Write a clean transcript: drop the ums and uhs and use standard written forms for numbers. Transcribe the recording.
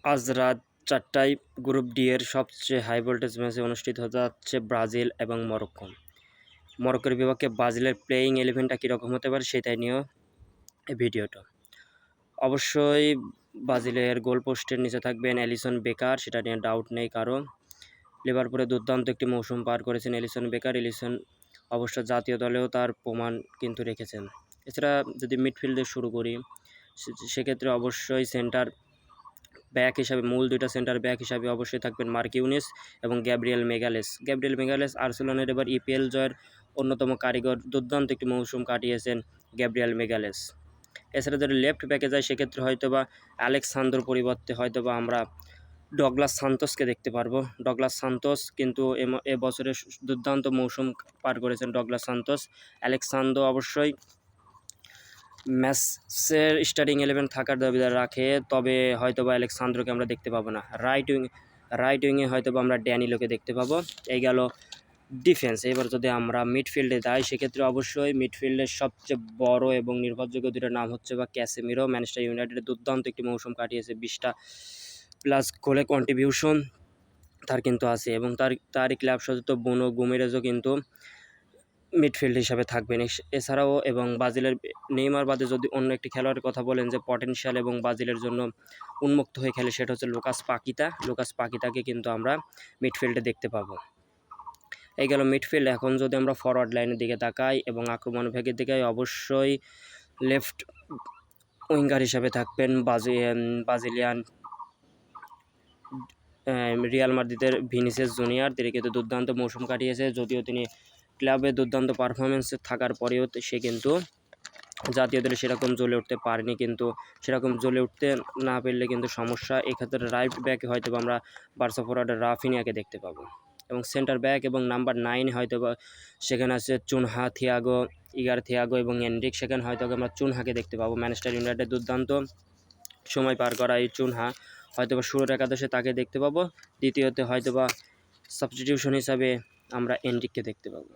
আজ রাত 4টায় group D এর সবচেয়ে হাই ভোল্টেজ ম্যাচে অনুষ্ঠিত হতে যাচ্ছে ব্রাজিল এবং মরক্কো। মরক্কোর বিপক্ষে ব্রাজিলের প্লেয়িং ইলেভেনটা কীরকম হতে পারে সেটাই নিয়েও এই ভিডিওটা। অবশ্যই ব্রাজিলের গোল পোস্টের নিচে থাকবেন অ্যালিসন বেকার, সেটা নিয়ে ডাউট নেই কারো। লিভারপুলে দুর্দান্ত একটি মৌসুম পার করেছেন এলিসন বেকার। এলিসন অবশ্য জাতীয় দলেও তার প্রমাণ কিন্তু রেখেছেন। এছাড়া যদি মিডফিল্ডে শুরু করি সেক্ষেত্রে অবশ্যই সেন্টার ব্যাক হিসাবে মূল দুইটা সেন্টার ব্যাক হিসাবে অবশ্যই থাকবেন মার্ক ইউনিস এবং গ্যাব্রিয়েল মেগালেস। গ্যাব্রিয়েল মেগালেস আর্সেনালের এবার ইপিএল জয়ের অন্যতম কারিগর, দুর্দান্ত একটি মৌসুম কাটিয়েছেন গ্যাব্রিয়েল মেগালেস। এছাড়া যদি লেফট ব্যাকে যায় সেক্ষেত্রে হয়তোবা আলেক্সান্দ্রোর পরিবর্তে হয়তোবা আমরা ডগলাস সান্তোসকে দেখতে পারবো। ডগলাস সান্তোস কিন্তু এবছরে দুর্দান্ত মৌসুম পার করেছেন ডগলাস সান্তোস। আলেক্সান্দ্রো অবশ্যই ম্যাচের স্টার্টিং 11 থাকার দাবিদার রাখে, তবে হয়তোবা আলেক্সান্দ্রোকে আমরা দেখতে পাবো না। রাইট উইংয়ে হয়তোবা আমরা ড্যানিলোকে দেখতে পাবো। এই গেল ডিফেন্স। এবার যদি আমরা মিডফিল্ডে যাই সেক্ষেত্রে অবশ্যই মিডফিল্ডের সবচেয়ে বড় এবং নির্ভরযোগ্য দুটো নাম হচ্ছে বা ক্যাসেমিরো। ম্যানচেস্টার ইউনাইটেডের দুর্দান্ত একটি মৌসুম কাটিয়েছে, 20টা প্লাস গোলে কন্ট্রিবিউশন তার কিন্তু আছে, এবং তারই ক্লাব সদস্য বুনো গুমেরেজও কিন্তু মিডফিল্ড হিসাবে থাকবেন। এছাড়াও এবং ব্রাজিলের নেইমার বাদে যদি অন্য একটি খেলোয়াড়ের কথা বলেন যে পটেনশিয়াল এবং ব্রাজিলের জন্য উন্মুক্ত হয়ে খেলে, সেটা হচ্ছে লুকাস পাকিতাকে কিন্তু আমরা মিডফিল্ডে দেখতে পাবো। এই গেল মিডফিল্ড। এখন যদি আমরা ফরওয়ার্ড লাইনের দিকে তাকাই এবং আক্রমণ ভাগের দিকে, অবশ্যই লেফট উইঙ্গার হিসাবে থাকবেন ব্রাজিলিয়ান রিয়াল মাদ্রিদের ভিনিসিয়াস জুনিয়র। তিনি কিন্তু দুর্দান্ত মৌসুম কাটিয়েছে, যদিও তিনি ক্লাবে দুর্দান্ত পারফরমেন্স থাকার পরেও সে কিন্তু জাতীয় দলে সেরকম জ্বলে উঠতে পারেনি। কিন্তু সেরকম জ্বলে উঠতে না পারলে কিন্তু সমস্যা। এক্ষেত্রে রাইট ব্যাকে হয়তো আমরা বার্সা ফরওয়ার্ডের রাফিনিয়াকে দেখতে পাবো, এবং সেন্টার ব্যাক এবং নাম্বার 9 হয়তো বা সেখানে আছে চুনহা, ইগার থিয়াগো এবং এনরিক। সেখানে হয়তো আমরা চুনহাকে দেখতে পাবো। ম্যানচেস্টার ইউনাইটেড দুর্দান্ত সময় পার করা এই চুনহা হয়তোবা শুরুর একাদশে তাকে দেখতে পাবো। দ্বিতীয়তে হয়তোবা সাবস্টিটিউশন হিসাবে আমরা এনরিককে দেখতে পাবো।